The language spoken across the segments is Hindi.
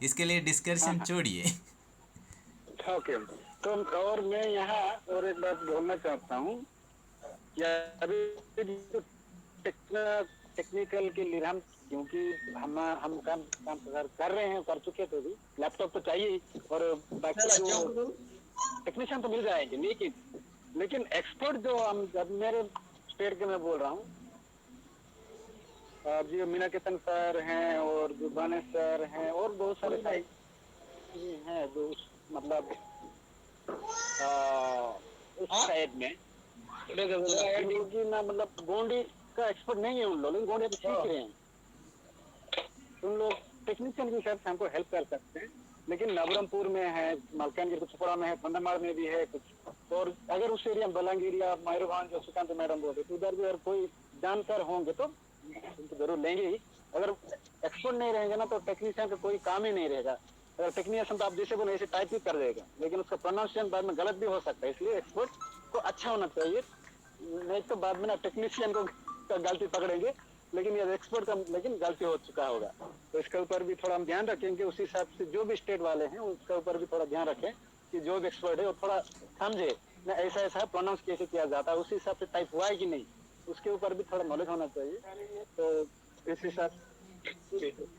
इसके लिए डिस्कशन छोड़िए। ओके। तो और मैं यहाँ और एक बात बोलना चाहता हूँ कि अभी जो टेक्निकल के लिए हम, क्योंकि हम काम काम कर रहे हैं, कर चुके थे भी, लैपटॉप तो चाहिए ही, और बाकी जो टेक्नीशियन तो मिल जाएंगे, लेकिन एक्सपर्ट जो हम, जब मेरे स्टेट के मैं बोल रहा हूँ, जो मीनाकेतन सर हैं और जो बाने सर हैं और बहुत सारे साइड हैं जो मतलब उस साइड में, क्योंकि ना मतलब गोंडी का एक्सपर्ट नहीं है उन लोग, लेकिन गोंडी अभी सीख रहे हैं। उन लोग टेक्नीशियन के हिसाब से हमको हेल्प कर सकते हैं, लेकिन नवरंगपुर में है, मलकानगिरी कुछपुरा में है, कंधमाल में भी है कुछ, और अगर उस एरिया में बलांगीर या मयूरभंज जो सुशांत मैडम बोल रहे तो उधर भी अगर कोई जानकार होंगे तो उनको जरूर लेंगे ही। अगर एक्सपर्ट नहीं रहेंगे ना तो टेक्नीशियन का कोई काम ही नहीं रहेगा। अगर टेक्नीशियन तो आप जैसे बोले ऐसे टाइप ही कर देगा, लेकिन उसका प्रोनाउंसिएशन बाद में गलत भी हो सकता है, इसलिए एक्सपर्ट को अच्छा होना चाहिए। नहीं तो बाद में ना टेक्नीशियन को गलती पकड़ेंगे, लेकिन ये एक्सपर्ट का लेकिन गलती हो चुका होगा। तो इसके ऊपर भी थोड़ा हम ध्यान रखेंगे, उस हिसाब से जो भी स्टेट वाले हैं उसके ऊपर भी थोड़ा ध्यान रखें कि जो भी एक्सपर्ट है वो थोड़ा समझे ना, ऐसा ऐसा प्रोनाउंस कैसे किया जाता है, उस हिसाब से टाइप हुआ है कि नहीं, उसके ऊपर भी थोड़ा नॉलेज होना चाहिए। तो इस हिसाब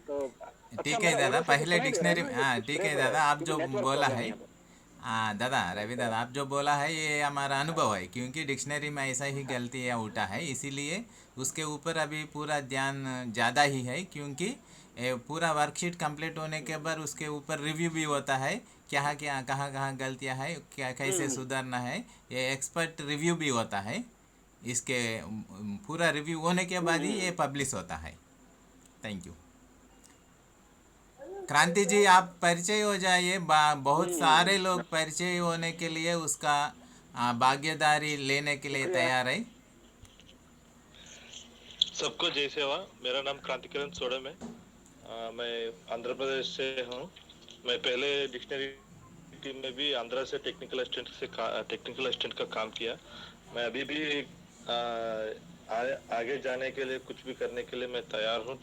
तो अच्छा, ठीक है मेरा दादा, उधर से कुछ पहले सुनाई दे रहा है डिक्शनरी, ना, ये हाँ कुछ ठीक ब्रेक है हो रहा दादा, है आप क्योंकि जो नेटवर्क बोला प्रॉब्लम है है, यहाँ पर। हाँ दादा, रवि दादा, आप जो बोला है ये हमारा अनुभव है, क्योंकि डिक्शनरी में ऐसा ही गलतियाँ उठा है, इसीलिए उसके ऊपर अभी पूरा ध्यान ज़्यादा ही है, क्योंकि पूरा वर्कशीट कंप्लीट होने के बाद उसके ऊपर रिव्यू भी होता है, क्या क्या कहाँ कहाँ गलतियाँ है, क्या कैसे हम्म। सुधारना है, ये एक्सपर्ट रिव्यू भी होता है। इसके पूरा रिव्यू होने के बाद ही ये पब्लिश होता है। Thank you. क्रांति जी, आप परिचय हो जाइए, बहुत सारे हम्म। लोग परिचय होने के लिए उसका भागीदारी लेने के लिए शुक्रिया। तैयार है। सबको जय सेवा। मेरा नाम क्रांतिकिरण सोडम है। मैं आंध्र प्रदेश से हूँ। मैं पहले डिक्शनरी टीम में भी आंध्रा से टेक्निकल असिस्टेंट का काम किया। मैं अभी भी आगे जाने के लिए, कुछ भी करने के लिए मैं तैयार हूँ।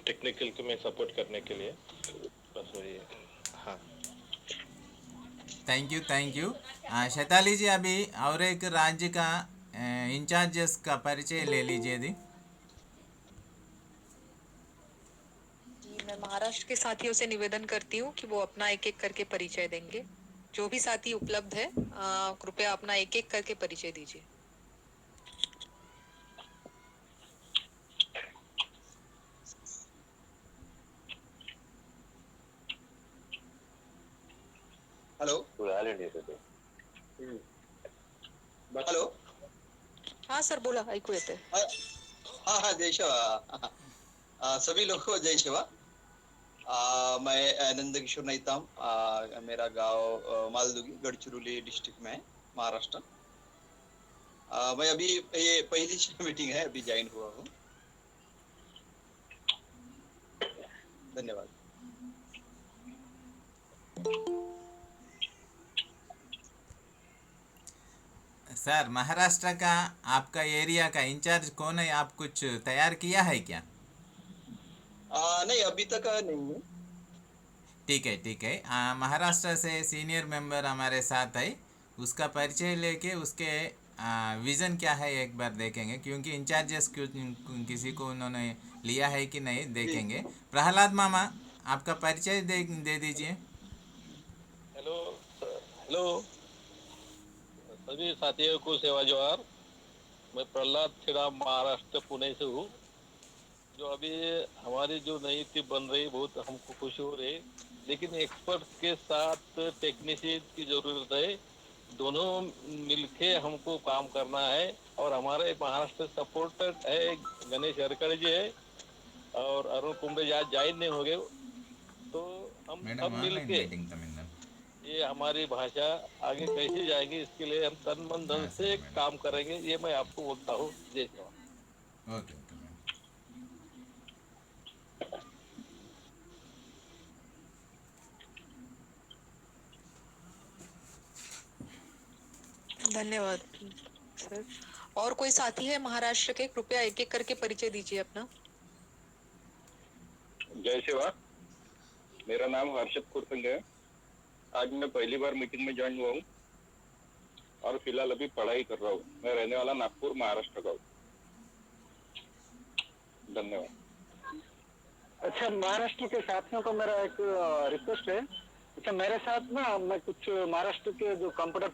टेक्निकल के मैं सपोर्ट करने के लिए, बस वही है। हाँ। Thank you, thank you. Shaitali ji, अभी और एक राज्य का इंचार्जेस का परिचय ले लीजिए दी। जी, मैं महाराष्ट्र के साथियों से निवेदन करती हूँ कि वो अपना एक एक करके परिचय देंगे। जो भी साथी उपलब्ध है, कृपया अपना एक एक करके परिचय दीजिए। Hello hello. हाँ सर, बोला, ऐकू येते। हाँ हाँ, जय शिवा। सभी लोगों को जय शिवा। मैं नंद किशोर नैताम। मेरा गांव मालदुगी, गढ़चिरौली डिस्ट्रिक्ट में है, महाराष्ट्र। मैं अभी, ये पहली मीटिंग है, अभी ज्वाइन हुआ हूँ। धन्यवाद। सर, महाराष्ट्र का आपका एरिया का इंचार्ज कौन है, आप कुछ तैयार किया है क्या? नहीं, अभी तक नहीं है। ठीक है, ठीक है। महाराष्ट्र से सीनियर मेंबर हमारे साथ है, उसका परिचय लेके उसके विज़न क्या है एक बार देखेंगे, क्योंकि इंचार्जेस किसी को उन्होंने लिया है कि नहीं जी। देखेंगे। प्रहलाद मामा, आपका परिचय दे दीजिए। हेलो। हेलो सभी साथियों को सेवा जोहार। मैं प्रहलाद खेड़ा, महाराष्ट्र, पुणे से हूँ। जो अभी हमारी जो नई टीम बन रही, बहुत हमको खुशी हो रही, लेकिन एक्सपर्ट के साथ टेक्नीशियन की जरूरत है। दोनों मिलके हमको काम करना है। और हमारे महाराष्ट्र सपोर्टेड है, गणेश हरकड़े जी है और अरुण कुंबले जी आज ज्वाइन नहीं हो गए। तो हम मैडम, सब ऑनलाइन मिलके मीटिंग तमिलनाडु। ये हमारी भाषा आगे कैसे जाएगी, इसके लिए हम तन मन धन हाँ से सर, काम मैडम। करेंगे, ये मैं आपको बोलता हूँ। जय सेवा। Okay, okay madam. धन्यवाद सर। और कोई साथी है महाराष्ट्र के, कृपया एक एक करके परिचय दीजिए अपना। जय शिवा। मेरा नाम हर्षद कुरसंग है। आज मैं पहली बार मीटिंग में ज्वाइन हुआ हूँ और फिलहाल अभी पढ़ाई कर रहा हूँ। मैं रहने वाला नागपुर महाराष्ट्र का हूँ। धन्यवाद। अच्छा, महाराष्ट्र के साथियों को मेरा एक रिक्वेस्ट है। अच्छा, मेरे साथ ना मैं कुछ महाराष्ट्र के जो कंप्यूटर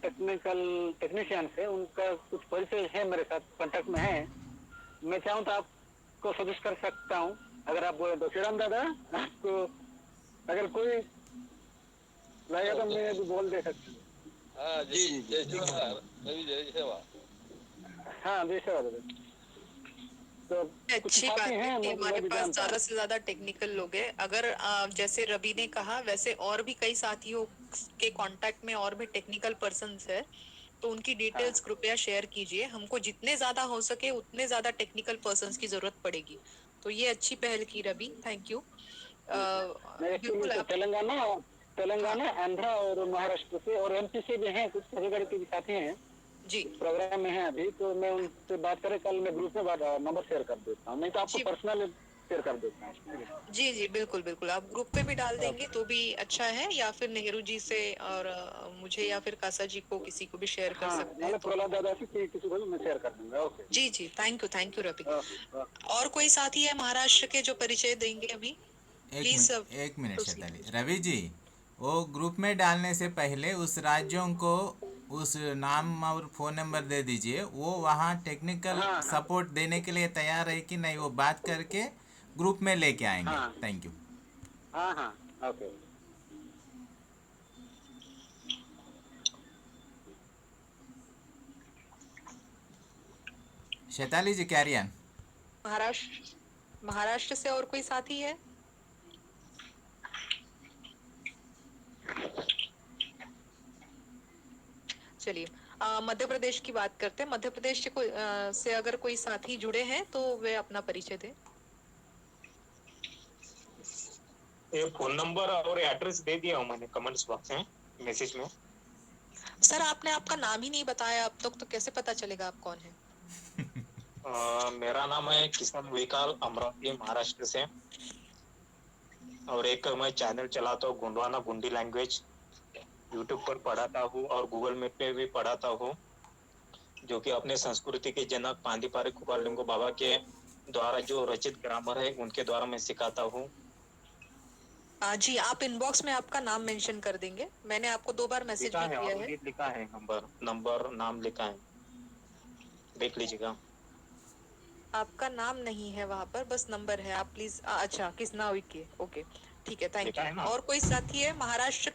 टेक्नीशियंस है उनका कुछ परिचय है, मेरे साथ कांटेक्ट में है। मैं चाहूँ तो आपको सजेस्ट कर सकता हूँ, अगर आप बोले तो। श्रीराम दादा, आपको अगर कोई लगेगा तो मैं भी बोल दे सकता हूँ। हाँ जी, जी, जय जी। जवाहर, रवि जय सेवा। हाँ, जैसे दादा। तो कुछ अच्छी साथी बात है हैं, कि मैं हमारे भी पास जानता ज्यादा हूँ। से ज्यादा टेक्निकल लोग हैं। अगर जैसे रवि ने कहा वैसे और भी कई साथियों के कांटेक्ट में और भी टेक्निकल पर्सन्स है, तो उनकी हाँ, डिटेल्स कृपया शेयर कीजिए। हमको जितने ज्यादा हो सके उतने ज्यादा टेक्निकल पर्सन्स की जरूरत पड़ेगी। तो ये अच्छी पहल की रवि, थैंक यू। मैं एक्चुअली बिल्कुल तो आप। हाँ तेलंगाना, आंध्रा और महाराष्ट्र से और एमपी से भी हैं, कुछ छत्तीसगढ़ के भी साथी हैं जी इस प्रोग्राम में हैं अभी। तो मैं उनसे बात करें, कल मैं ग्रुप में नंबर शेयर कर देता हूँ, नहीं तो आपको जी पर्सनल शेयर कर देता हूँ। जी जी बिल्कुल बिल्कुल, आप ग्रुप पे भी डाल देंगे तो भी अच्छा है, या फिर नेहरू जी से और मुझे या फिर कासा जी को किसी को भी शेयर कर हाँ, सकते हैं मतलब तो। प्रहलाद दादा से किसी को भी मैं शेयर कर दूंगा। ओके, जी जी, thank you Ravi. Okay, okay. और कोई साथी है महाराष्ट्र के जो परिचय देंगे अभी? प्लीज एक मिनट प्रोसीड शैताली कीजिए। रवि जी, वो ग्रुप में डालने से पहले उस राज्यों को उस नाम और फ़ोन नंबर दे दीजिए। वो वहाँ टेक्निकल हाँ, हाँ, सपोर्ट देने के लिए तैयार है कि नहीं, वो बात करके ग्रुप में लेके आएंगे। हाँ, थैंक यू। हाँ, हाँ, ओके। शैताली जी कैरियन। महाराष्ट्र से और कोई साथी है? चलिए, मध्य प्रदेश की बात करते हैं। मध्य प्रदेश से से अगर कोई साथी जुड़े हैं तो वे अपना परिचय दें। ये फोन नंबर और एड्रेस दे दिया हूँ मैंने कमेंट्स बॉक्स में, मैसेज में। सर आपने आपका नाम ही नहीं बताया अब तक, तो कैसे पता चलेगा आप कौन है? मेरा नाम है किशन विकाल, अमरावती महाराष्ट्र से। और एक मैं चैनल चलाता हूँ गुंडवाना गुंडी लैंग्वेज, यूट्यूब पर पढ़ाता हूँ और गूगल मीट पे भी पढ़ाता हूँ, जो कि अपने संस्कृति के जनक पांडीपारी कुपालिंगो बाबा के द्वारा जो रचित ग्रामर है उनके द्वारा मैं सिखाता हूँ। जी, आप इनबॉक्स में आपका नाम मेंशन कर देंगे। मैंने आपको 2 बार मैसेज लिखा भी है, किया है। ऑलरेडी लिखा है, नंबर नंबर नाम लिखा है, देख लीजिएगा। आपका नाम नहीं है वहां पर, बस नंबर है। आप प्लीज, अच्छा किसना विके, ओके ठीक है, थैंक लिखा यू। है ना। और कोई साथी है महाराष्ट्र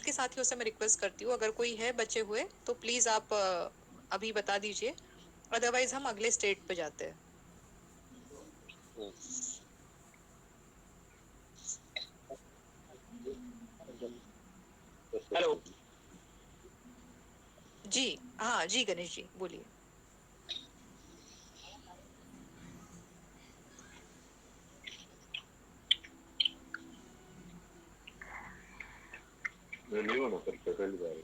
के साथियों से मैं रिक्वेस्ट करती हूँ, अगर कोई है बचे हुए तो प्लीज आप अभी बता दीजिए, अदरवाइज हम अगले स्टेट पे जाते हैं। हेलो। जी हाँ जी, गणेश जी बोलिए। धन्यवाद सर, पहली बार।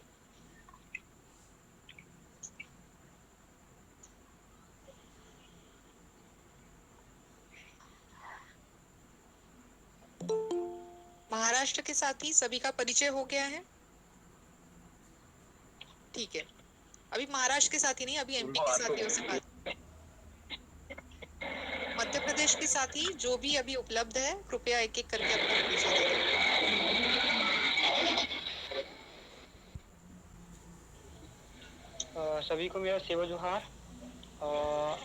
महाराष्ट्र के साथी सभी का परिचय हो गया है? ठीक है, अभी महाराष्ट्र के साथी नहीं, अभी एमपी के साथियों से बात। मध्य प्रदेश के साथी जो भी अभी उपलब्ध है कृपया एक एक करके अपना परिचय दें। सभी को मेरा सेवा जोहार।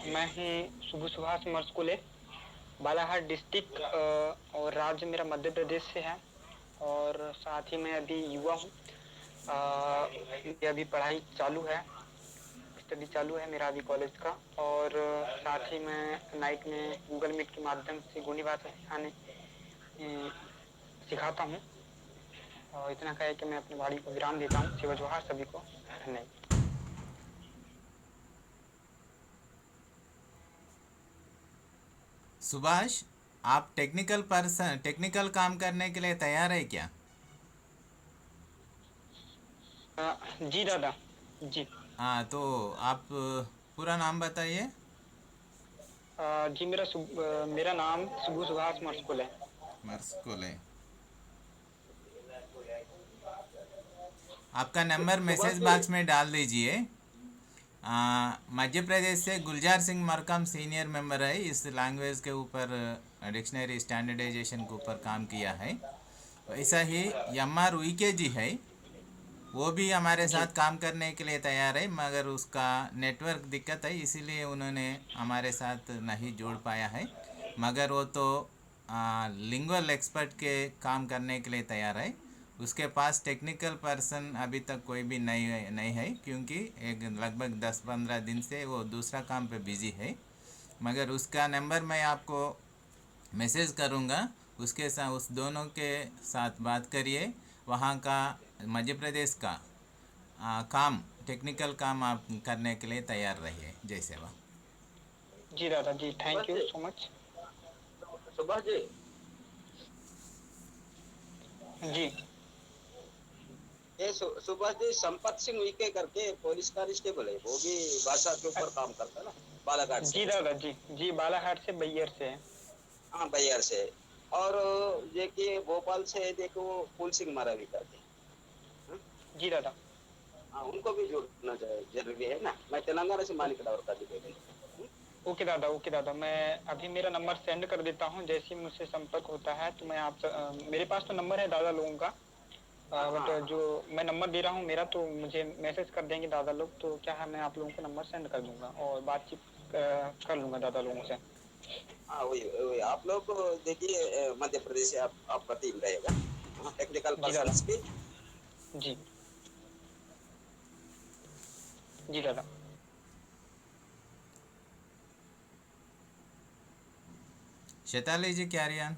मैं हूँ सुबह सुभाष मर्सकुले, बालाघाट डिस्ट्रिक्ट, और राज्य मेरा मध्य प्रदेश से है। और साथ ही मैं अभी युवा हूँ। मेरी अभी पढ़ाई चालू है, स्टडी चालू है मेरा अभी कॉलेज का। और साथ ही मैं नाइट में गूगल मीट के माध्यम से गोंडी भाषा सिखाता हूँ। और इतना कहे कि मैं अपनी वाणी को विराम देता हूँ। सेवा जोहार सभी को, धन्यवाद। सुभाष, आप टेक्निकल काम करने के लिए तैयार है क्या? जी दादा जी। हाँ, तो आप पूरा नाम बताइए। जी मेरा नाम सुबह सुभाष मर्सकुल है। मर्सकुले। आपका नंबर मैसेज बॉक्स में डाल दीजिए। मध्य प्रदेश से गुलजार सिंह मरकम सीनियर मेंबर है, इस लैंग्वेज के ऊपर डिक्शनरी स्टैंडर्डाइजेशन के ऊपर काम किया है। वैसा ही एम.आर. उइके जी है, वो भी हमारे जी साथ काम करने के लिए तैयार है, मगर उसका नेटवर्क दिक्कत है, इसीलिए उन्होंने हमारे साथ नहीं जोड़ पाया है। मगर वो तो लिंगुअल एक्सपर्ट के काम करने के लिए तैयार है। उसके पास टेक्निकल पर्सन अभी तक कोई भी नहीं है, क्योंकि एक लगभग 10-15 दिन से वो दूसरा काम पे बिजी है। मगर उसका नंबर मैं आपको मैसेज करूँगा, उसके साथ उस दोनों के साथ बात करिए। वहाँ का मध्य प्रदेश का काम, टेक्निकल काम आप करने के लिए तैयार रहिए। जय सेवा। जी दादा जी, thank you so much. Subhash ji, जी ये सुभाष जी, संपत सिंह उइके करके पुलिस कांस्टेबल है, वो भी भाषा के ऊपर काम करता है ना, बालाघाट जी से। दादा जी, जी बालाघाट से, बैयर से है। हाँ, बैयर से। और ये कि भोपाल से देखो फूल सिंह मारावी करके। हाँ, जी दादा। हाँ, उनको भी जोड़ना जरूरी है ना। मैं तेलंगाना से मालिक डावर का जी। ओके दादा, मैं अभी मेरा नंबर सेंड कर देता हूँ। जैसे ही मुझसे संपर्क होता है तो मैं आप मेरे पास तो नंबर है दादा लोगों का, बट जो मैं नंबर दे रहा हूँ मेरा, तो मुझे मैसेज कर देंगे दादा लोग, तो क्या है मैं आप लोगों को नंबर सेंड कर दूंगा और बातचीत कर लूंगा दादा लोगों से। हाँ, वही आप लोग देखिए, मध्य प्रदेश से आपका टीम रहेगा, टेक्निकल जी दादा। पर्सन की। जी जी दादा। शैताली जी, कैरियन।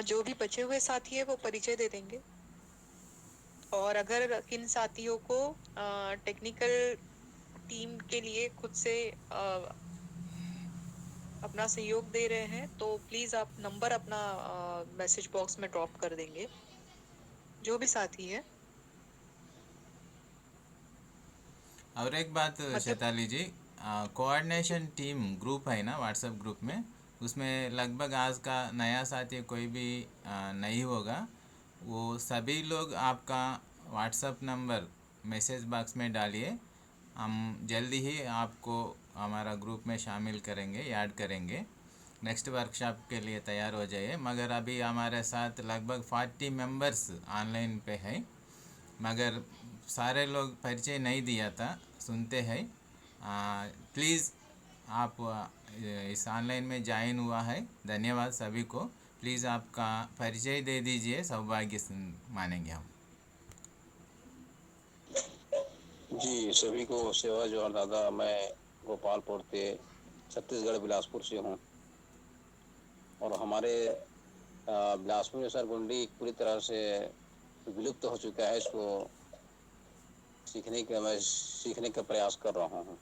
जो भी बचे हुए साथी है वो परिचय दे देंगे, और अगर किन साथियों को टेक्निकल टीम के लिए खुद से अपना सहयोग दे रहे हैं, तो प्लीज आप नंबर अपना मैसेज बॉक्स में ड्रॉप कर देंगे, जो भी साथी है। और एक बात मतलब शैताली जी, कोऑर्डिनेशन टीम ग्रुप है ना व्हाट्सएप ग्रुप में, उसमें लगभग आज का नया साथी कोई भी नहीं होगा। वो सभी लोग आपका व्हाट्सएप नंबर मैसेज बॉक्स में डालिए, हम जल्दी ही आपको हमारा ग्रुप में शामिल करेंगे, ऐड करेंगे। नेक्स्ट वर्कशॉप के लिए तैयार हो जाइए। मगर अभी हमारे साथ लगभग 40 मेंबर्स ऑनलाइन पे है, मगर सारे लोग परिचय नहीं दिया था, सुनते हैं। प्लीज़ आप इस ऑनलाइन में ज्वाइन हुआ है, धन्यवाद सभी को। प्लीज़ आपका परिचय दे दीजिए, सौभाग्य मानेंगे हम। जी, सभी को सेवा जोहार दादा। मैं गोपालपुर से, छत्तीसगढ़ बिलासपुर से हूँ, और हमारे बिलासपुर में सर गुंडी पूरी तरह से विलुप्त हो चुका है। इसको मैं सीखने का प्रयास कर रहा हूँ।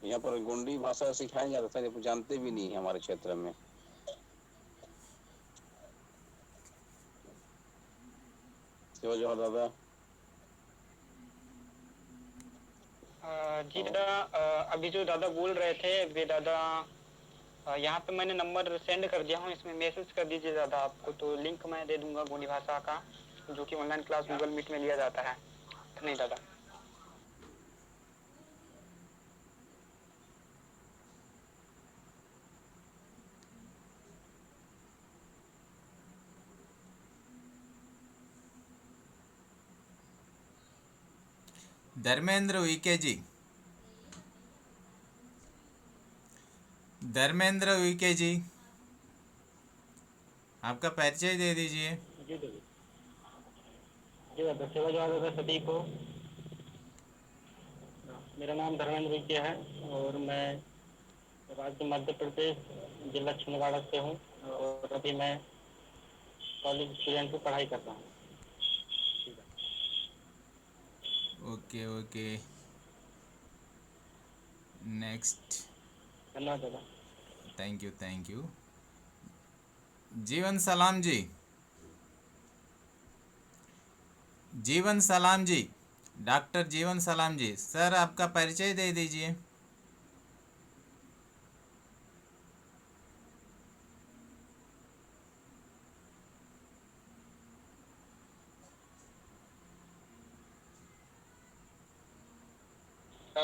यहाँ पर गोंडी भाषा सिखाया जाता था, जब जानते भी नहीं है हमारे क्षेत्र में। सेवा जोहार दादा। जी दादा, अभी जो दादा बोल रहे थे वे दादा, यहाँ पे मैंने नंबर सेंड कर दिया हूँ, इसमें मैसेज कर दीजिए दादा। आपको तो लिंक मैं दे दूंगा गोंडी भाषा का, जो कि ऑनलाइन क्लास गूगल मीट में लिया जाता है। नहीं दादा। धर्मेंद्र उइके जी, धर्मेंद्र उइके जी, आपका परिचय दे दीजिए। जी दादा। जी दादा, सेवा जोहार दादा सभी को। मेरा नाम धर्मेंद्र विजय है और मैं राज्य मध्य प्रदेश, जिला छिंदवाड़ा से हूँ, और अभी मैं कॉलेज स्टूडेंट की पढ़ाई कर रहा हूँ। Okay okay, next. धन्यवाद दादा। Thank you. जीवन सलाम जी, जीवन सलाम जी, डॉक्टर जीवन सलाम जी, सर आपका परिचय दे दीजिए।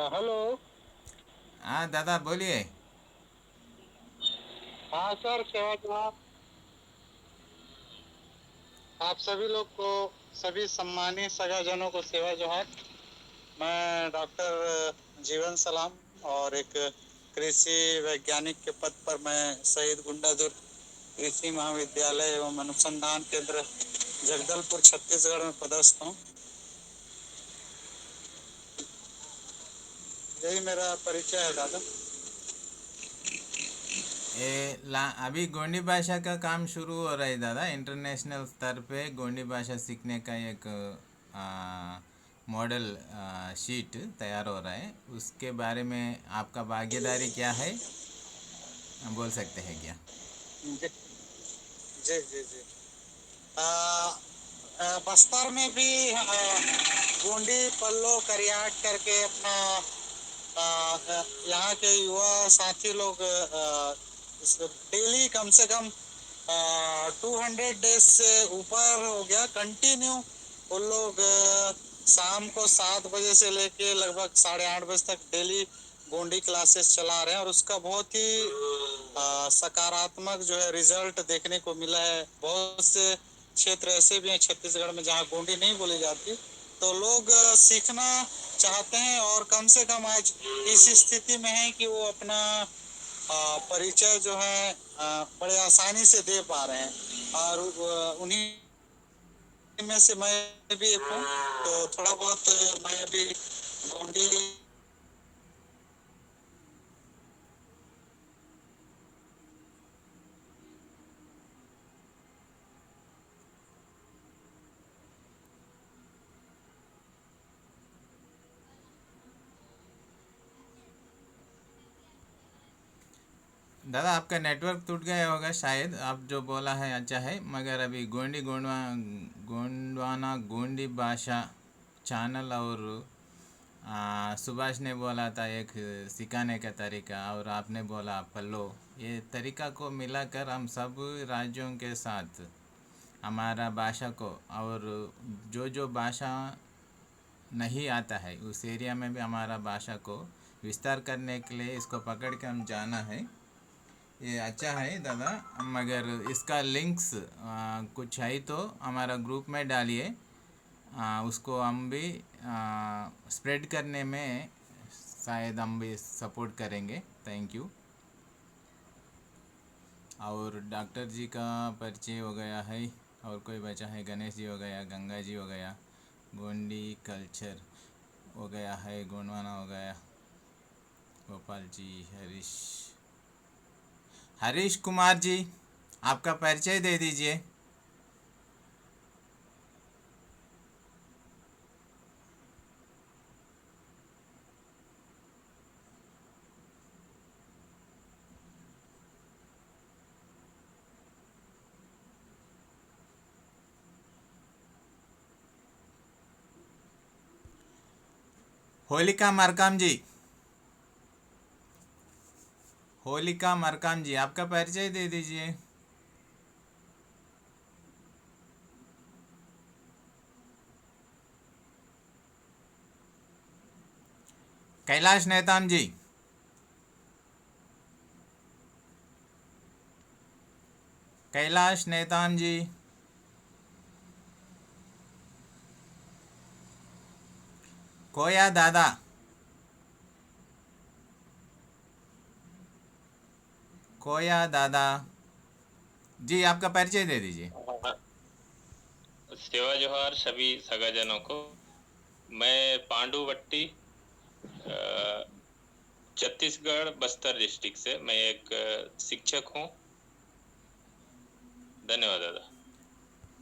हेलो। हाँ दादा बोलिए। हाँ सर, सेवा जवाहर। आप सभी लोग को, सभी सम्मानित सगाजनों को सेवा जोहार। मैं डॉक्टर जीवन सलाम और एक कृषि वैज्ञानिक के पद पर मैं शहीद गुंडादुर्ग कृषि महाविद्यालय एवं अनुसंधान केंद्र जगदलपुर छत्तीसगढ़ में पदस्थ हूँ। यही मेरा परिचय है दादा। अभी गोंडी भाषा का काम शुरू हो रहा है दादा। इंटरनेशनल स्तर पे गोंडी भाषा सीखने का एक मॉडल शीट तैयार हो रहा है। उसके बारे में आपका भागीदारी क्या है, बोल सकते हैं क्या? जी जी जी जी। बस्तर में भी गोंडी पल्लो करियाट करके अपना यहाँ के युवा साथी लोग डेली कम से कम 200 डेज से ऊपर हो गया कंटिन्यू। वो लोग शाम को 7 बजे से लेके लगभग 8:30 बजे तक डेली गोंडी क्लासेस चला रहे हैं और उसका बहुत ही सकारात्मक जो है रिजल्ट देखने को मिला है। बहुत से क्षेत्र ऐसे भी हैं छत्तीसगढ़ में जहाँ गोंडी नहीं बोली जाती, तो लोग सीखना चाहते हैं और कम से कम आज इस स्थिति में है कि वो अपना परिचय जो है बड़े आसानी से दे पा रहे हैं। और उन्हीं में से मैं भी एक हूँ, तो थोड़ा बहुत मैं भी गोंडी दादा आपका नेटवर्क टूट गया होगा शायद। आप जो बोला है अच्छा है, मगर अभी गोंडवाना गोंडी भाषा चैनल और सुभाष ने बोला था एक सिखाने का तरीका, और आपने बोला पल्लो, ये तरीका को मिलाकर हम सब राज्यों के साथ हमारा भाषा को, और जो जो भाषा नहीं आता है उस एरिया में भी हमारा भाषा को विस्तार करने के लिए इसको पकड़ के हम जाना है। ये अच्छा है दादा, मगर इसका लिंक्स कुछ है तो हमारा ग्रुप में डालिए। उसको हम भी स्प्रेड करने में शायद हम भी सपोर्ट करेंगे। Thank you. और डॉक्टर जी का परिचय हो गया है, और कोई बचा है? गणेश जी हो गया, गंगा जी हो गया, गोंडी कल्चर हो गया है, गोंडवाना हो गया, गोपाल जी, हरीश कुमार जी, आपका परिचय दे दीजिए। होलिका मरकाम जी, होलिका मरकाम जी, आपका परिचय दे दीजिए। कैलाश नेताम जी, कैलाश नेताम जी, कोया दादा, कोया दादा जी, आपका परिचय दे दीजिए। सेवा जोहार सभी सगाजनों को। मैं पांडुवट्टी छत्तीसगढ़ बस्तर डिस्ट्रिक्ट से मैं एक शिक्षक हूँ। धन्यवाद दादा।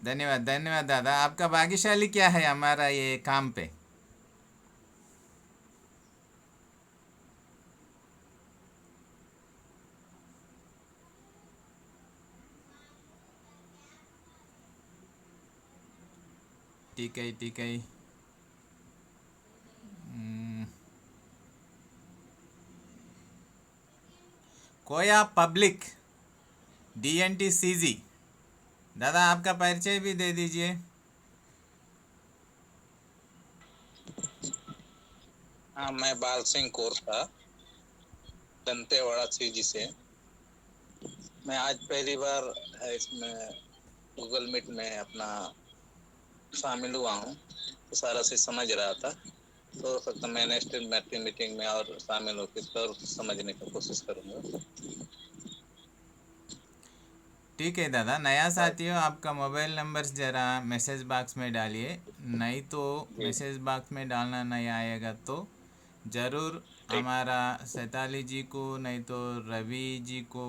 धन्यवाद धन्यवाद दादा। आपका भाग्यशाली क्या है हमारा ये काम पे? ठीक है ठीक है। कोया पब्लिक DNTCG, दादा आपका परिचय भी दे दीजिए। हाँ, मैं बाल सिंह कौर था, दंतेवाड़ा सीजी से। मैं आज पहली बार है इसमें गूगल मीट में अपना शामिल हुआ हूँ, तो सारा से समझ रहा था। तो हो सकता मैं नेक्स्ट मीटिंग में और शामिल होकर और समझने की कोशिश करूंगा। ठीक है दादा। नया साथियों, आपका मोबाइल नंबर ज़रा मैसेज बॉक्स में डालिए, नहीं तो मैसेज बॉक्स में डालना नहीं आएगा तो ज़रूर हमारा सैताली जी को, नहीं तो रवि जी को,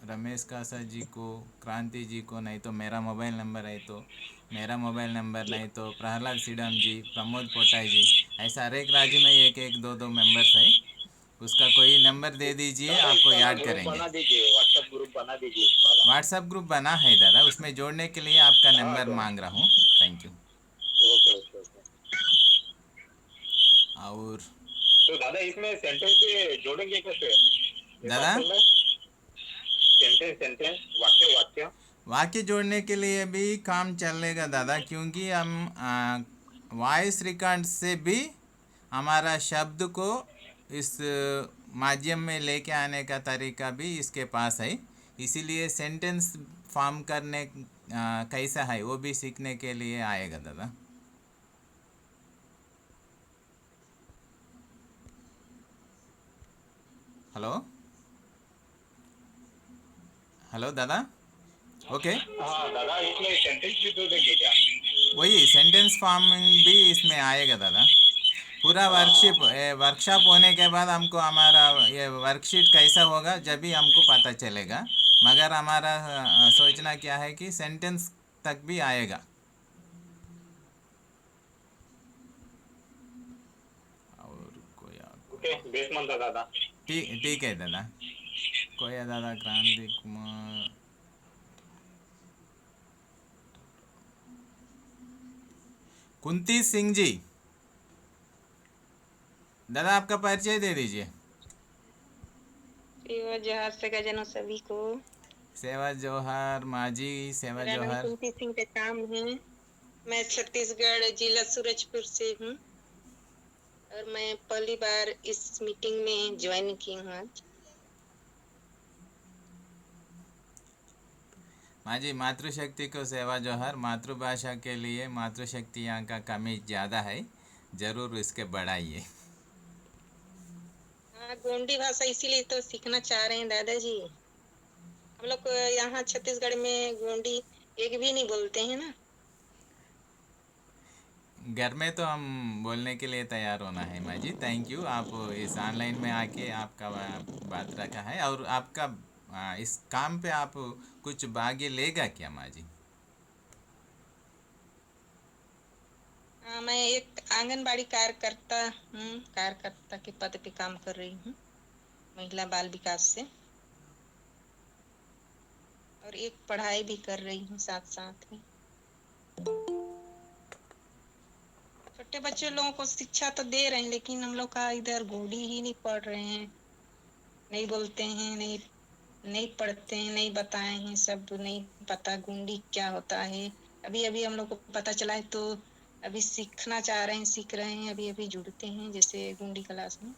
रमेश कासा जी को, क्रांति जी को, नहीं तो मेरा मोबाइल नंबर है तो मेरा मोबाइल नंबर, नहीं तो प्रहलाद सिडम जी, प्रमोद पोटाई जी, ऐसा हर एक राज्य में एक एक दो दो मेंबर्स है। उसका कोई नंबर दे दीजिए, आपको याद करेंगे। व्हाट्सएप ग्रुप बना दीजिए इसका वाला। व्हाट्सएप ग्रुप बना है दादा, उसमें जोड़ने के लिए आपका हाँ नंबर तो मांग रहा हूँ। Thank you. Okay okay okay. और तो दादा इसमें सेंटेंस भी जोड़ेंगे कैसे, ये बात दादा, चल रहा है। सेंटेंस सेंटेंस वाक्य वाक्य। वाक्य जोड़ने के लिए भी काम चलेगा दादा, क्योंकि हम वॉइस रिकॉर्ड से भी हमारा शब्द को इस माध्यम में लेके आने का तरीका भी इसके पास है। इसीलिए सेंटेंस फॉर्म करने कैसा है वो भी सीखने के लिए आएगा दादा। हेलो हेलो दादा। ओके, हाँ दादा इसमें सेंटेंस भी जोड़ेंगे क्या। वही सेंटेंस फॉर्मिंग भी इसमें आएगा दादा। पूरा वर्कशॉप होने के बाद हमको हमारा ये वर्कशीट कैसा होगा जब भी हमको पता चलेगा। मगर हमारा सोचना क्या है कि सेंटेंस तक भी आएगा। और ओके बेस मंदा दादा। ठीक ठीक है दादा। कोया दादा, क्रांति कुमार, कुंती सिंह जी, दादा आपका परिचय दे दीजिए। सेवा जोहार सगाजनों सभी को। सेवा जोहार माजी, सेवा मेरा नाम जोहार। कुंती सिंह का काम है। मैं छत्तीसगढ़ जिला सूरजपुर से हूँ और मैं पहली बार इस मीटिंग में ज्वाइन की हूँ आज। माजी, मातृशक्ति को सेवा जोहर। मातृभाषा के लिए मातृशक्ति यहाँ का कमी ज़्यादा है, ज़रूर इसके बढ़ाइए। हाँ, गोंडी भाषा इसीलिए तो सीखना चाह रहे हैं दादाजी। हम लोग यहाँ छत्तीसगढ़ में गोंडी एक भी नहीं बोलते हैं ना। घर में तो हम बोलने के लिए तैयार होना है माँ जी। थैंक यू, आप इस ऑनलाइन में आके आपका बात रखा है। और आपका इस काम पे आप कुछ भाग्य लेगा क्या माँ जी? मैं एक आंगनबाड़ी कार्यकर्ता हूँ, कार्यकर्ता के पद पे काम कर रही हूँ महिला बाल विकास से, और एक पढ़ाई भी कर रही हूँ साथ साथ में। छोटे बच्चे लोगों को शिक्षा तो दे रहे हैं, लेकिन हम लोग का इधर गोंडी ही नहीं पढ़ रहे हैं, नहीं बोलते हैं, नहीं पढ़ते हैं, नहीं बताए हैं, सब नहीं पता गोंडी क्या होता है। अभी अभी हम लोग को पता चला है, तो अभी सीखना चाह रहे हैं, सीख रहे हैं, अभी अभी जुड़ते हैं जैसे गोंडी क्लास में।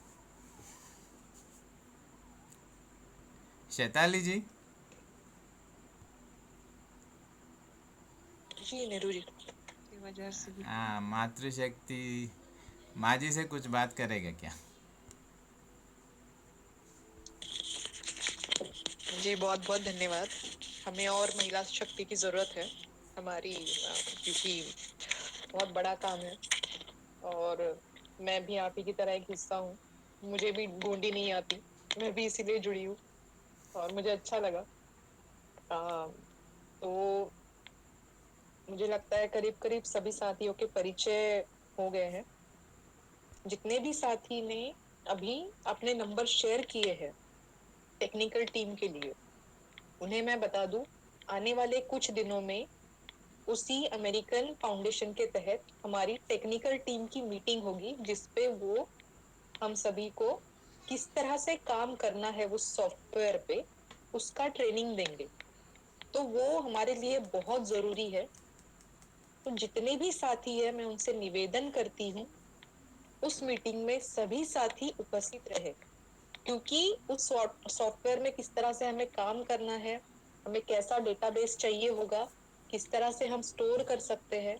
शैताली जी। जी नेहरू जी। वजह से भी हाँ, मातृशक्ति माँ जी से कुछ बात करेगा क्या? जी बहुत बहुत धन्यवाद। हमें और महिला शक्ति की जरूरत है हमारी, क्योंकि बहुत बड़ा काम है और मैं भी आप ही की तरह एक हिस्सा हूँ। मुझे भी गोंडी नहीं आती, मैं भी इसीलिए जुड़ी हूँ और मुझे अच्छा लगा। तो मुझे लगता है करीब करीब सभी साथियों के परिचय हो गए हैं। जितने भी साथी ने अभी अपने नंबर शेयर किए हैं टेक्निकल टीम के लिए, उन्हें मैं बता दूं, आने वाले कुछ दिनों में उसी अमेरिकन फाउंडेशन के तहत हमारी टेक्निकल टीम की मीटिंग होगी, जिसपे वो हम सभी को किस तरह से काम करना है वो सॉफ्टवेयर पे, उसका ट्रेनिंग देंगे। तो वो हमारे लिए बहुत जरूरी है। तो जितने भी साथी है, मैं उनसे निवेदन करती हूँ उस मीटिंग में सभी साथी उपस्थित रहे, क्योंकि उस सॉफ्टवेयर में किस तरह से हमें काम करना है, हमें कैसा डेटाबेस चाहिए होगा, किस तरह से हम स्टोर कर सकते हैं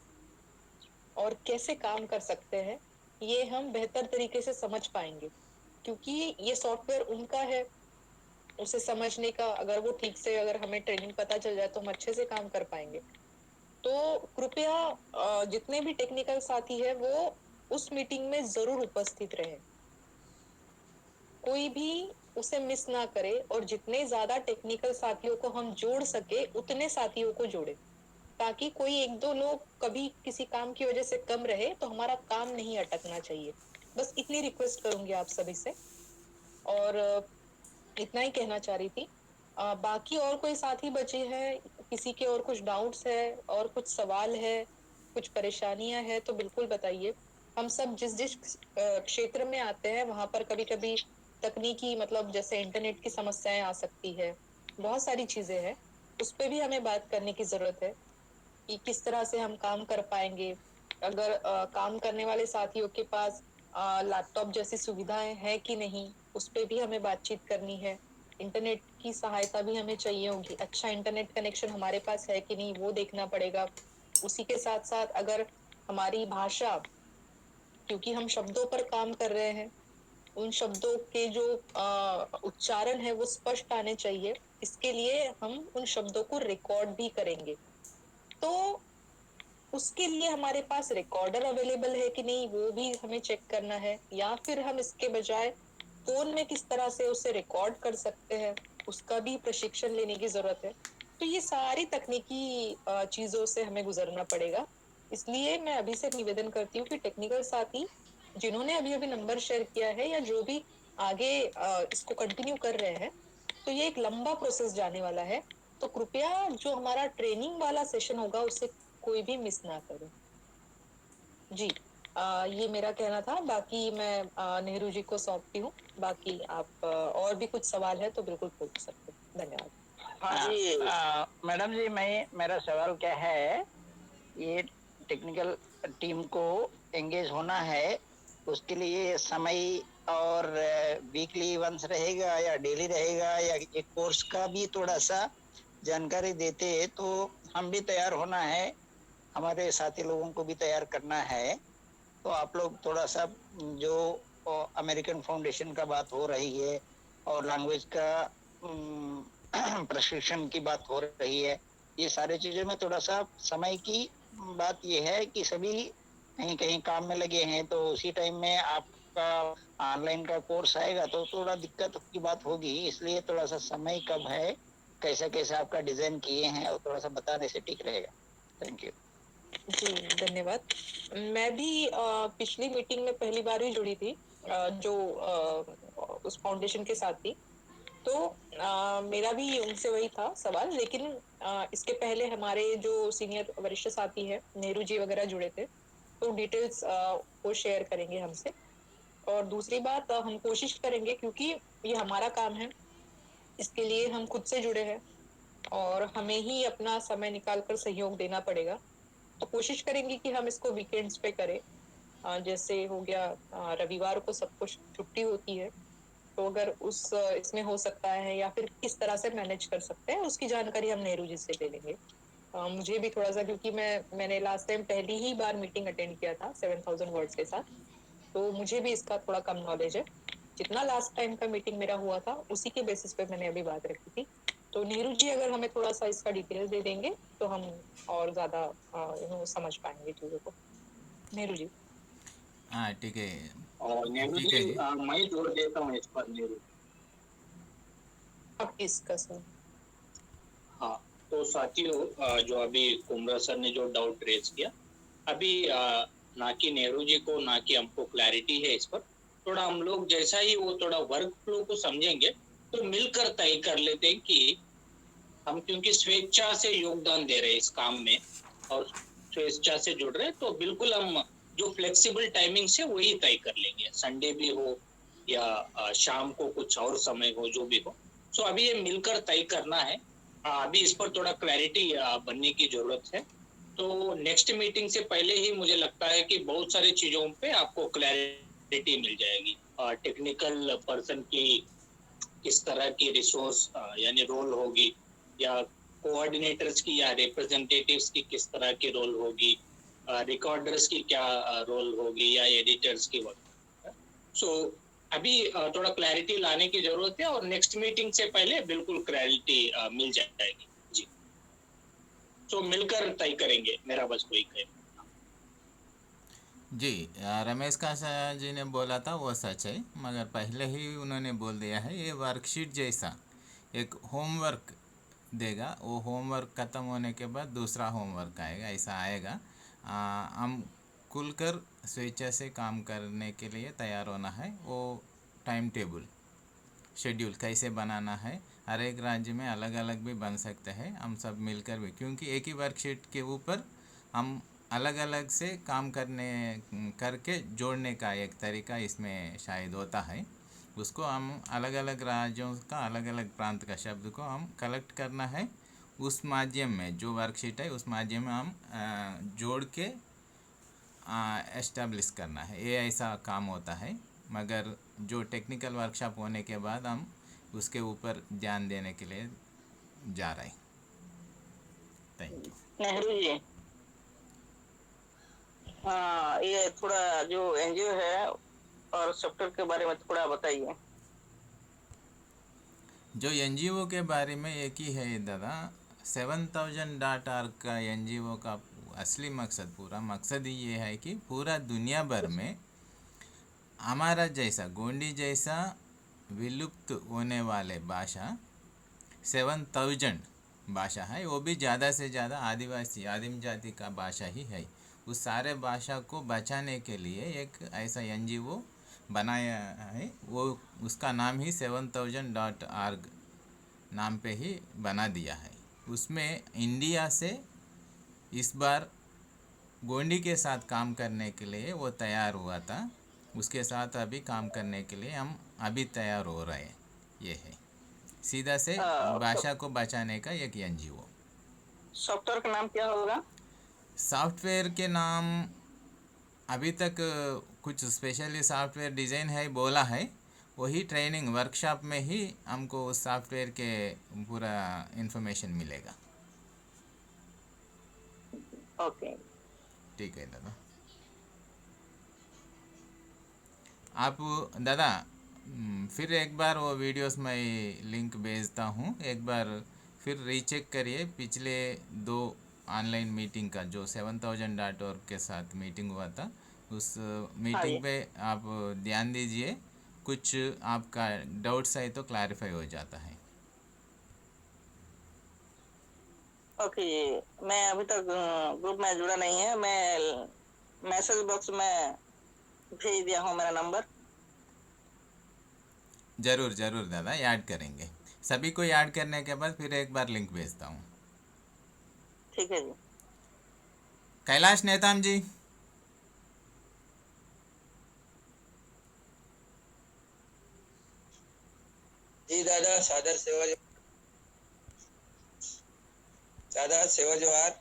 और कैसे काम कर सकते हैं, ये हम बेहतर तरीके से समझ पाएंगे। क्योंकि ये सॉफ्टवेयर उनका है, उसे समझने का अगर वो ठीक से अगर हमें ट्रेनिंग पता चल जाए तो हम अच्छे से काम कर पाएंगे। तो कृपया जितने भी टेक्निकल साथी है वो उस मीटिंग में जरूर उपस्थित रहे, कोई भी उसे मिस ना करे, और जितने ज्यादा टेक्निकल साथियों को हम जोड़ सके उतने साथियों को जोड़े, ताकि कोई एक दो लोग कभी किसी काम की वजह से कम रहे तो हमारा काम नहीं अटकना चाहिए। बस इतनी रिक्वेस्ट करूंगी आप सभी से, और इतना ही कहना चाह रही थी। बाकी और कोई साथी बचे हैं, किसी के और कुछ डाउट्स है और कुछ सवाल है, कुछ परेशानियां है तो बिल्कुल बताइए। हम सब जिस जिस क्षेत्र में आते हैं वहां पर कभी कभी तकनीकी मतलब जैसे इंटरनेट की समस्याएं आ सकती है, बहुत सारी चीजें हैं, उस पर भी हमें बात करने की जरूरत है कि किस तरह से हम काम कर पाएंगे। अगर काम करने वाले साथियों के पास लैपटॉप जैसी सुविधाएं हैं कि नहीं, उस पर भी हमें बातचीत करनी है। इंटरनेट की सहायता भी हमें चाहिए होगी, अच्छा इंटरनेट कनेक्शन हमारे पास है कि नहीं वो देखना पड़ेगा। उसी के साथ साथ अगर हमारी भाषा, क्योंकि हम शब्दों पर काम कर रहे हैं, उन शब्दों के जो उच्चारण है वो स्पष्ट आने चाहिए, इसके लिए हम उन शब्दों को रिकॉर्ड भी करेंगे। तो उसके लिए हमारे पास रिकॉर्डर अवेलेबल है कि नहीं वो भी हमें चेक करना है, या फिर हम इसके बजाय फोन में किस तरह से उसे रिकॉर्ड कर सकते हैं, उसका भी प्रशिक्षण लेने की जरूरत है। तो ये सारी तकनीकी चीजों से हमें गुजरना पड़ेगा। इसलिए मैं अभी से निवेदन करती हूँ कि टेक्निकल साथी जिन्होंने अभी अभी नंबर शेयर किया है या जो भी आगे इसको कंटिन्यू कर रहे हैं, तो ये एक लंबा प्रोसेस जाने वाला है। तो कृपया जो हमारा ट्रेनिंग वाला सेशन होगा उसे कोई भी मिस ना करे। जी, ये मेरा कहना था। बाकी मैं नेहरू जी को सौंपती हूँ। बाकी आप और भी कुछ सवाल है तो बिल्कुल पूछ सकते हैं। धन्यवाद। हाँ जी मैडम जी, मेरा सवाल क्या है, ये टेक्निकल टीम को एंगेज होना है, उसके लिए समय और वीकली वंस रहेगा या डेली रहेगा, या एक कोर्स का भी थोड़ा सा जानकारी देते तो हम भी तैयार होना है, हमारे साथी लोगों को भी तैयार करना है। तो आप लोग थोड़ा सा जो अमेरिकन फाउंडेशन का बात हो रही है और लैंग्वेज का प्रशिक्षण की बात हो रही है, ये सारी चीजों में थोड़ा सा समय की बात ये है कि सभी कहीं कहीं काम में लगे हैं, तो उसी टाइम में आपका ऑनलाइन का कोर्स आएगा तो थोड़ा दिक्कत की बात होगी। इसलिए थोड़ा सा समय कब है, कैसा कैसा आपका डिजाइन किए हैं, और थोड़ा सा बताने से ठीक रहेगा। थैंक यू जी, धन्यवाद। मैं भी पिछली मीटिंग में पहली बार ही जुड़ी थी, जो उस फाउंडेशन के साथ थी। तो मेरा भी उनसे वही था सवाल, लेकिन इसके पहले हमारे जो सीनियर वरिष्ठ साथी है नेहरू जी वगैरह जुड़े थे, तो डिटेल्स वो शेयर करेंगे हमसे। और दूसरी बात, हम कोशिश करेंगे, क्योंकि ये हमारा काम है, इसके लिए हम खुद से जुड़े हैं और हमें ही अपना समय निकाल कर सहयोग देना पड़ेगा। तो कोशिश करेंगे कि हम इसको वीकेंड्स पे करें। जैसे हो गया रविवार को सब कुछ छुट्टी होती है, तो अगर इसमें हो सकता है या फिर किस तरह से मैनेज कर सकते हैं उसकी जानकारी हम नेहरू जी से ले लेंगे। मुझे भी थोड़ा सा, क्योंकि मैंने लास्ट टाइम पहली ही बार मीटिंग अटेंड किया था 7000 वर्ड्स के साथ, तो मुझे भी इसका थोड़ा कम नॉलेज है। जितना लास्ट टाइम का मीटिंग मेरा हुआ था उसी के बेसिस पे मैंने अभी बात रखी थी। तो नेहरू जी अगर हमें थोड़ा सा इसका डिटेल दे देंगे तो हम और ज्यादा समझ पाएंगे चीजों को। नेहरू जी। हाँ ठीक है, और नेहरू ठीक है जी, जी। मैं जोड़ देता हूँ इस पर नेहरू। आप इसका सर। हाँ, तो साथियों, जो अभी कुमरा सर ने जो डाउट रेज किया, अभी ना कि नेहरू जी को ना कि हमको क्लैरिटी है इस पर, थोड़ा हम लोग जैसा ही वो थोड़ा वर्क फ्लो को समझेंगे तो मिलकर तय कर लेते हैं कि हम क्योंकि स्वेच्छा से योगदान दे रहे हैं इस काम में और स्वेच्छा से जुड़ रहे हैं, तो बिल्कुल हम जो फ्लेक्सिबल टाइमिंग से वही तय कर लेंगे, संडे भी हो या शाम को कुछ और समय हो, जो भी हो। सो अभी ये मिलकर तय करना है। अभी इस पर थोड़ा क्लैरिटी बनने की जरूरत है। तो नेक्स्ट मीटिंग से पहले ही मुझे लगता है कि बहुत सारी चीजों पे आपको क्लैरिटी क्लैरिटी मिल जाएगी। टेक्निकल पर्सन की किस तरह की रिसोर्स यानी रोल होगी, या कोऑर्डिनेटर्स की या रिप्रेजेंटेटिव्स की किस तरह की रोल होगी, रिकॉर्डर्स की क्या रोल होगी, या एडिटर्स की वगैरह। सो अभी थोड़ा क्लैरिटी लाने की जरूरत है, और नेक्स्ट मीटिंग से पहले बिल्कुल क्लैरिटी मिल जाएगी जी। सो मिलकर तय करेंगे, मेरा बस कोई कहे। जी, रमेश का जी ने बोला था वो सच है, मगर पहले ही उन्होंने बोल दिया है ये वर्कशीट जैसा एक होमवर्क देगा, वो होमवर्क ख़त्म होने के बाद दूसरा होमवर्क आएगा, ऐसा आएगा। हम खुलकर स्वेच्छा से काम करने के लिए तैयार होना है। वो टाइम टेबल शेड्यूल कैसे बनाना है, हर एक राज्य में अलग अलग भी बन सकते हैं, हम सब मिलकर भी, क्योंकि एक ही वर्कशीट के ऊपर हम अलग अलग से काम करके जोड़ने का एक तरीका इसमें शायद होता है। उसको हम अलग अलग राज्यों का अलग अलग प्रांत का शब्द को हम कलेक्ट करना है, उस माध्यम में जो वर्कशीट है उस माध्यम में हम जोड़ के एस्टेब्लिश करना है, ये ऐसा काम होता है। मगर जो टेक्निकल वर्कशॉप होने के बाद हम उसके ऊपर ध्यान देने के लिए जा रहे हैं। Thank you. नेहरू जी, हाँ, ये थोड़ा जो एनजीओ है और सॉफ्टवेयर के बारे में थोड़ा बताइए। जो एनजीओ के बारे में एक ही है दादा, 7000.org का एनजीओ का असली मकसद, पूरा मकसद ही ये है कि पूरा दुनिया भर में हमारा जैसा गोंडी जैसा विलुप्त होने वाले भाषा 7000 भाषा है, वो भी ज़्यादा से ज़्यादा आदिवासी आदिम जाति का भाषा ही है, उस सारे भाषा को बचाने के लिए एक ऐसा एनजीओ बनाया है। वो उसका नाम ही 7000.org नाम पे ही बना दिया है। उसमें इंडिया से इस बार गोंडी के साथ काम करने के लिए वो तैयार हुआ था, उसके साथ अभी काम करने के लिए हम अभी तैयार हो रहे हैं। ये है सीधा से भाषा को बचाने का एक एनजीओ। सॉफ्टवेयर का नाम क्या होगा? सॉफ्टवेयर के नाम अभी तक कुछ स्पेशली सॉफ्टवेयर डिज़ाइन है बोला है, वही ट्रेनिंग वर्कशॉप में ही हमको उस सॉफ्टवेयर के पूरा इन्फॉर्मेशन मिलेगा। ओके, ठीक है दादा। आप दादा फिर एक बार वो वीडियोस में लिंक भेजता हूँ, एक बार फिर रीचेक करिए पिछले 2 ऑनलाइन मीटिंग का, जो 7000.org के साथ मीटिंग हुआ था, उस मीटिंग पे आप ध्यान दीजिए, कुछ आपका डाउट्स है तो क्लैरिफाई हो जाता है। ओके, मैं अभी तक ग्रुप में जुड़ा नहीं है, मैं मैसेज बॉक्स में भेज दिया हूँ मेरा नंबर। ज़रूर ज़रूर दादा, ऐड करेंगे, सभी को ऐड करने के बाद फिर एक बार लिंक भेजता हूँ। ठीक है जी। कैलाश नेताम जी। जी दादा, सादर सेवा जोहार।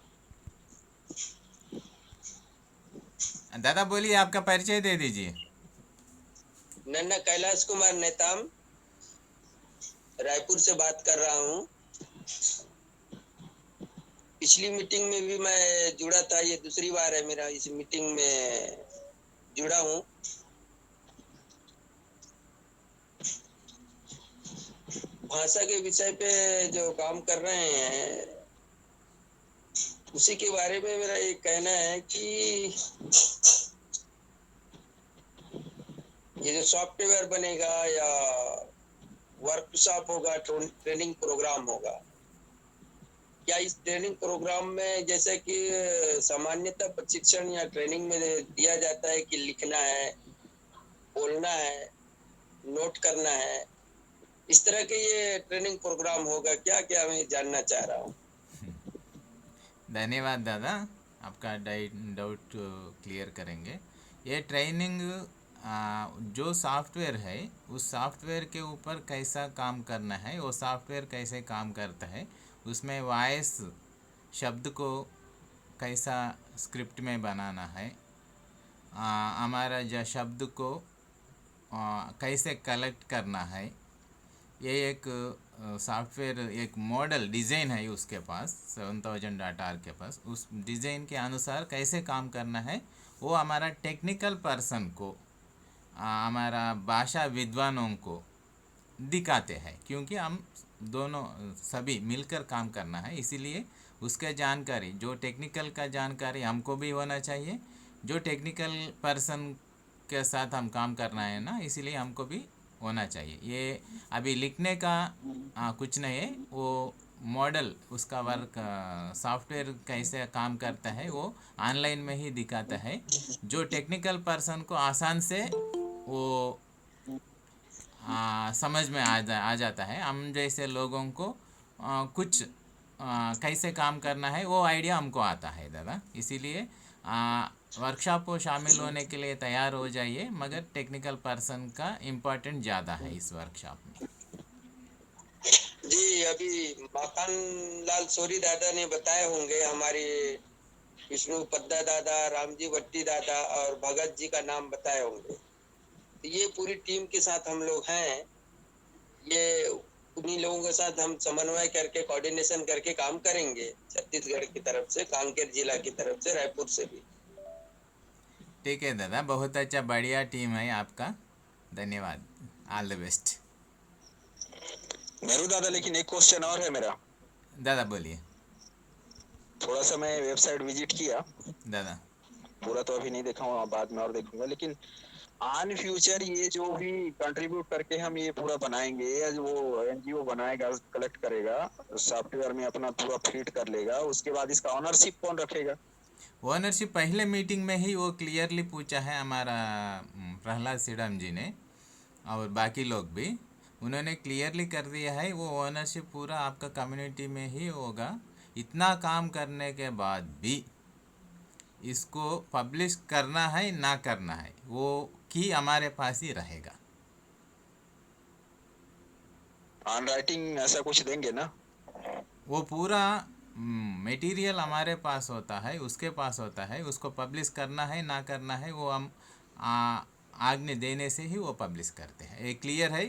दादा बोलिए, आपका परिचय दे दीजिए। नन्ना कैलाश कुमार नेताम, रायपुर से बात कर रहा हूँ। पिछली मीटिंग में भी मैं जुड़ा था, ये दूसरी बार है मेरा इस मीटिंग में जुड़ा हूँ। भाषा के विषय पे जो काम कर रहे हैं उसी के बारे में मेरा ये कहना है कि ये जो सॉफ्टवेयर बनेगा या वर्कशॉप होगा, ट्रेनिंग प्रोग्राम होगा, क्या इस ट्रेनिंग प्रोग्राम में जैसे कि सामान्यतः प्रशिक्षण या ट्रेनिंग में दिया जाता है कि लिखना है, बोलना है, नोट करना है, इस तरह के ये ट्रेनिंग प्रोग्राम होगा क्या? क्या मैं जानना चाह रहा हूँ। धन्यवाद दादा, आपका डाउट क्लियर करेंगे। ये ट्रेनिंग जो सॉफ्टवेयर है उस सॉफ्टवेयर के ऊपर कैसा काम करना है, वो सॉफ्टवेयर कैसे काम करता है, उसमें वॉइस शब्द को कैसा स्क्रिप्ट में बनाना है, हमारा जो शब्द को कैसे कलेक्ट करना है, ये एक सॉफ्टवेयर एक मॉडल डिज़ाइन है उसके पास 7000.org के पास। उस डिज़ाइन के अनुसार कैसे काम करना है वो हमारा टेक्निकल पर्सन को हमारा भाषा विद्वानों को दिखाते हैं, क्योंकि हम दोनों सभी मिलकर काम करना है। इसीलिए उसके जानकारी जो टेक्निकल का जानकारी हमको भी होना चाहिए, जो टेक्निकल पर्सन के साथ हम काम करना है ना, इसीलिए हमको भी होना चाहिए। ये अभी लिखने का कुछ नहीं है, वो मॉडल उसका वर्क सॉफ्टवेयर कैसे काम करता है वो ऑनलाइन में ही दिखाता है, जो टेक्निकल पर्सन को आसान से वो समझ में आ जाता है। हम जैसे लोगों को कुछ कैसे काम करना है वो आइडिया हमको आता है दादा। इसीलिए वर्कशॉप को शामिल होने के लिए तैयार हो जाइए, मगर टेक्निकल पर्सन का इम्पोर्टेंट ज़्यादा है इस वर्कशॉप में। जी, अभी माखन लाल सोरी दादा ने बताए होंगे, हमारे विष्णु पद्दा दादा, रामजी भट्टी दादा और भगत जी का नाम बताए होंगे। तो ये पूरी टीम के साथ हम लोग हैं, ये उन्हीं लोगों के साथ हम समन्वय करके कोऑर्डिनेशन करके काम करेंगे, छत्तीसगढ़ की तरफ से, कांकेर जिला की तरफ से, रायपुर से भी। ठीक है दादा, बहुत अच्छा बढ़िया टीम है आपका, धन्यवाद, ऑल द बेस्ट। नेहरू दादा, लेकिन एक क्वेश्चन और है मेरा। दादा बोलिए। थोड़ा सा मैं वेबसाइट विजिट किया दादा, पूरा तो अभी नहीं देखा हूँ, बाद में और देखूंगा, लेकिन ऑन फ्यूचर ये जो भी कंट्रीब्यूट करके हम ये पूरा बनाएंगे, या जो वो एनजीओ बनाएगा, कलेक्ट करेगा, सॉफ्टवेयर में अपना पूरा फीड कर लेगा, उसके बाद इसका ऑनरशिप कौन रखेगा? ओनरशिप पहले मीटिंग में ही वो क्लियरली पूछा है हमारा प्रहलाद सिडम जी ने, और बाकी लोग भी उन्होंने क्लियरली कर दिया है, वो ओनरशिप पूरा आपका कम्युनिटी में ही होगा। इतना काम करने के बाद भी इसको पब्लिश करना है ना करना है वो की हमारे पास ही रहेगा। ऑन राइटिंग ऐसा कुछ देंगे ना? वो पूरा मटेरियल हमारे पास होता है, उसके पास होता है, उसको पब्लिश करना है ना करना है वो हम आज्ञा देने से ही वो पब्लिश करते हैं। ये क्लियर है।